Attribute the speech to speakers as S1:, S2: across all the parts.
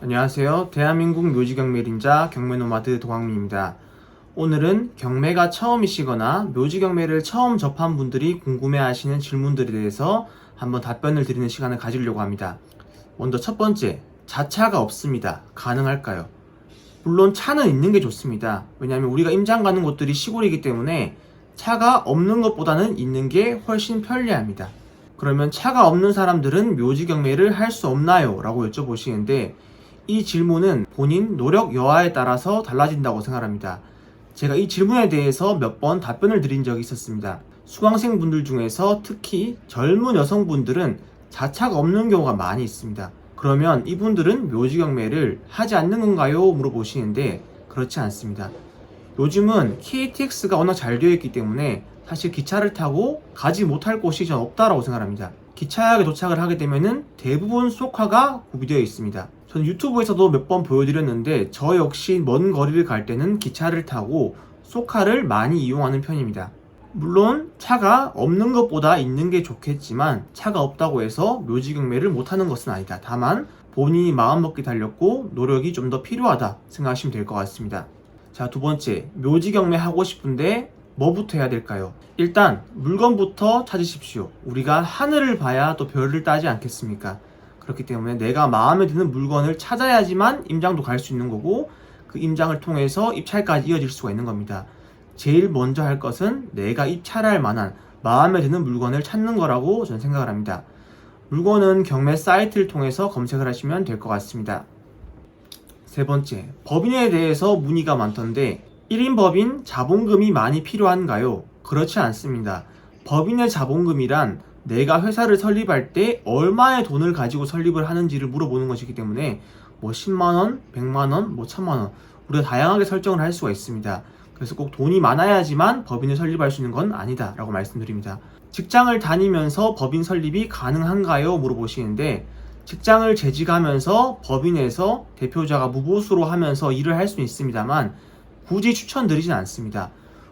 S1: 안녕하세요. 대한민국 묘지경매인자 경매노마드 도광민입니다. 오늘은 경매가 처음이시거나 묘지경매를 처음 접한 분들이 궁금해하시는 질문들에 대해서 한번 답변을 드리는 시간을 가지려고 합니다. 먼저 첫 번째, 자차가 없습니다. 가능할까요? 물론 차는 있는 게 좋습니다. 왜냐하면 우리가 임장 가는 곳들이 시골이기 때문에 차가 없는 것보다는 있는 게 훨씬 편리합니다. 그러면 차가 없는 사람들은 묘지경매를 할 수 없나요? 라고 여쭤보시는데, 이 질문은 본인 노력 여하에 따라서 달라진다고 생각합니다. 제가 이 질문에 대해서 몇 번 답변을 드린 적이 있었습니다. 수강생분들 중에서 특히 젊은 여성분들은 자차가 없는 경우가 많이 있습니다. 그러면 이분들은 묘지경매를 하지 않는 건가요? 물어보시는데, 그렇지 않습니다. 요즘은 KTX가 워낙 잘 되어 있기 때문에 사실 기차를 타고 가지 못할 곳이 전 없다라고 생각합니다. 기차역에 도착을 하게 되면은 대부분 쏘카가 구비되어 있습니다. 저는 유튜브에서도 몇 번 보여드렸는데, 저 역시 먼 거리를 갈 때는 기차를 타고 쏘카를 많이 이용하는 편입니다. 물론 차가 없는 것보다 있는 게 좋겠지만, 차가 없다고 해서 묘지경매를 못하는 것은 아니다. 다만 본인이 마음먹기 달렸고 노력이 좀 더 필요하다 생각하시면 될 것 같습니다. 자, 두 번째, 묘지경매 하고 싶은데 뭐부터 해야 될까요? 일단 물건부터 찾으십시오. 우리가 하늘을 봐야 또 별을 따지 않겠습니까? 그렇기 때문에 내가 마음에 드는 물건을 찾아야지만 임장도 갈 수 있는 거고, 그 임장을 통해서 입찰까지 이어질 수가 있는 겁니다. 제일 먼저 할 것은 내가 입찰할 만한 마음에 드는 물건을 찾는 거라고 저는 생각을 합니다. 물건은 경매 사이트를 통해서 검색을 하시면 될 것 같습니다. 세 번째, 법인에 대해서 문의가 많던데 1인 법인 자본금이 많이 필요한가요? 그렇지 않습니다. 법인의 자본금이란 내가 회사를 설립할 때 얼마의 돈을 가지고 설립을 하는지를 물어보는 것이기 때문에 10만원, 100만원, 1000만원 우리가 다양하게 설정을 할 수가 있습니다. 그래서 꼭 돈이 많아야지만 법인을 설립할 수 있는 건 아니다 라고 말씀드립니다. 직장을 다니면서 법인 설립이 가능한가요? 물어보시는데, 직장을 재직하면서 법인에서 대표자가 무보수로 하면서 일을 할 수는 있습니다만 굳이 추천드리진 않습니다.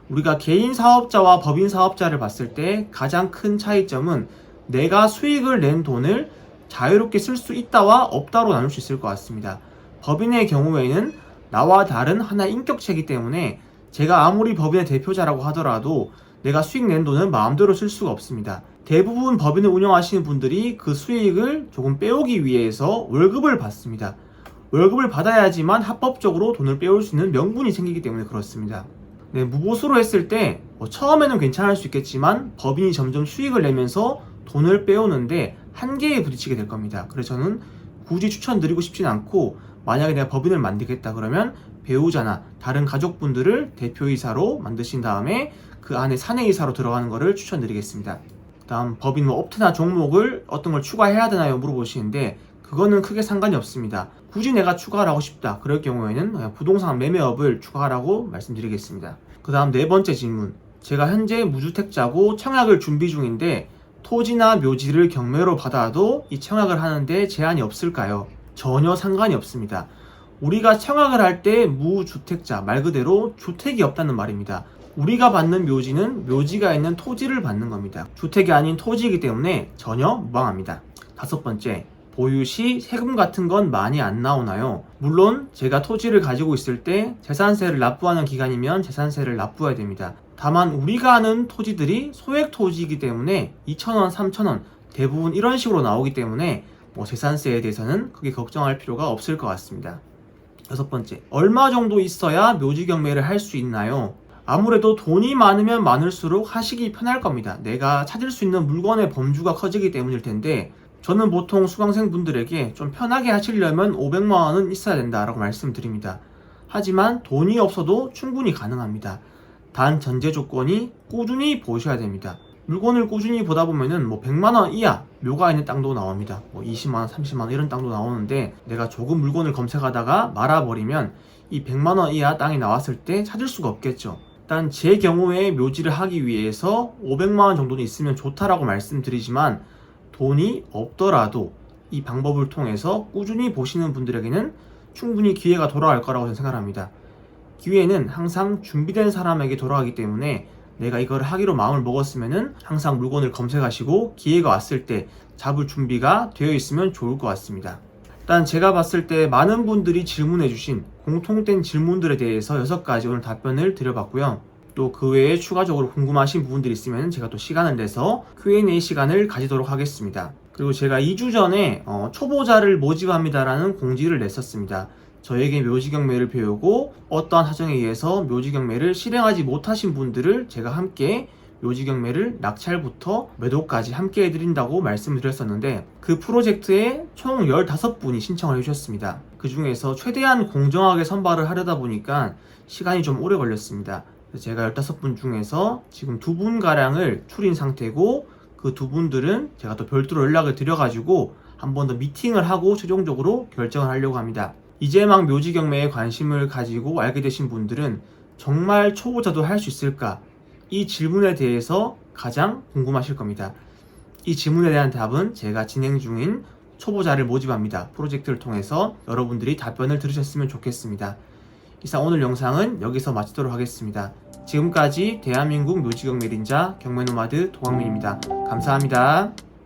S1: 우리가 개인 사업자와 법인 사업자를 봤을 때 가장 큰 차이점은 내가 수익을 낸 돈을 자유롭게 쓸 수 있다와 없다로 나눌 수 있을 것 같습니다. 법인의 경우에는 나와 다른 하나의 인격체이기 때문에 제가 아무리 법인의 대표자라고 하더라도 내가 수익 낸 돈을 마음대로 쓸 수가 없습니다. 대부분 법인을 운영하시는 분들이 그 수익을 조금 빼오기 위해서 월급을 받습니다. 월급을 받아야지만 합법적으로 돈을 빼올 수 있는 명분이 생기기 때문에 그렇습니다. 네, 무보수로 했을 때 처음에는 괜찮을 수 있겠지만 법인이 점점 수익을 내면서 돈을 빼오는데 한계에 부딪히게 될 겁니다. 그래서 저는 굳이 추천드리고 싶진 않고, 만약에 내가 법인을 만들겠다 그러면 배우자나 다른 가족분들을 대표이사로 만드신 다음에 그 안에 사내이사로 들어가는 것을 추천드리겠습니다. 다음, 법인 업태나 종목을 어떤 걸 추가해야 되나요? 물어보시는데, 그거는 크게 상관이 없습니다. 굳이 내가 추가를 하고 싶다 그럴 경우에는 부동산 매매업을 추가하라고 말씀드리겠습니다. 그 다음 네 번째 질문, 제가 현재 무주택자고 청약을 준비 중인데 토지나 묘지를 경매로 받아도 이 청약을 하는데 제한이 없을까요? 전혀 상관이 없습니다. 우리가 청약을 할 때 무주택자, 말 그대로 주택이 없다는 말입니다. 우리가 받는 묘지는 묘지가 있는 토지를 받는 겁니다. 주택이 아닌 토지이기 때문에 전혀 무방합니다. 다섯 번째, 보유 시 세금 같은 건 많이 안 나오나요? 물론 제가 토지를 가지고 있을 때 재산세를 납부하는 기간이면 재산세를 납부해야 됩니다. 다만 우리가 아는 토지들이 소액 토지이기 때문에 2,000원, 3,000원 대부분 이런 식으로 나오기 때문에 재산세에 대해서는 크게 걱정할 필요가 없을 것 같습니다. 여섯 번째, 얼마 정도 있어야 묘지경매를 할 수 있나요? 아무래도 돈이 많으면 많을수록 하시기 편할 겁니다. 내가 찾을 수 있는 물건의 범주가 커지기 때문일 텐데, 저는 보통 수강생분들에게 좀 편하게 하시려면 500만원은 있어야 된다라고 말씀드립니다. 하지만 돈이 없어도 충분히 가능합니다. 단 전제 조건이 꾸준히 보셔야 됩니다. 물건을 꾸준히 보다 보면은 100만원 이하 묘가 있는 땅도 나옵니다. 20만원, 30만원 이런 땅도 나오는데, 내가 조금 물건을 검색하다가 말아버리면 이 100만원 이하 땅이 나왔을 때 찾을 수가 없겠죠. 일단 제 경우에 묘지를 하기 위해서 500만원 정도는 있으면 좋다라고 말씀드리지만, 돈이 없더라도 이 방법을 통해서 꾸준히 보시는 분들에게는 충분히 기회가 돌아갈 거라고 저는 생각합니다. 기회는 항상 준비된 사람에게 돌아가기 때문에 내가 이걸 하기로 마음을 먹었으면은 항상 물건을 검색하시고 기회가 왔을 때 잡을 준비가 되어 있으면 좋을 것 같습니다. 일단 제가 봤을 때 많은 분들이 질문해 주신 공통된 질문들에 대해서 6가지 오늘 답변을 드려봤고요. 또 그 외에 추가적으로 궁금하신 부분들이 있으면 제가 또 시간을 내서 Q&A 시간을 가지도록 하겠습니다. 그리고 제가 2주 전에 초보자를 모집합니다라는 공지를 냈었습니다. 저에게 묘지경매를 배우고 어떠한 사정에 의해서 묘지경매를 실행하지 못하신 분들을 제가 함께 묘지경매를 낙찰부터 매도까지 함께 해드린다고 말씀을 드렸었는데, 그 프로젝트에 총 15분이 신청을 해주셨습니다. 그 중에서 최대한 공정하게 선발을 하려다 보니까 시간이 좀 오래 걸렸습니다. 제가 15분 중에서 지금 2분가량을 추린 상태고, 그 2분들은 제가 또 별도로 연락을 드려가지고 한 번 더 미팅을 하고 최종적으로 결정을 하려고 합니다. 이제 막 묘지경매에 관심을 가지고 알게 되신 분들은 정말 초보자도 할 수 있을까? 이 질문에 대해서 가장 궁금하실 겁니다. 이 질문에 대한 답은 제가 진행 중인 초보자를 모집합니다 프로젝트를 통해서 여러분들이 답변을 들으셨으면 좋겠습니다. 이상 오늘 영상은 여기서 마치도록 하겠습니다. 지금까지 대한민국 묘지경매 린자 경매노마드 도광민입니다. 감사합니다.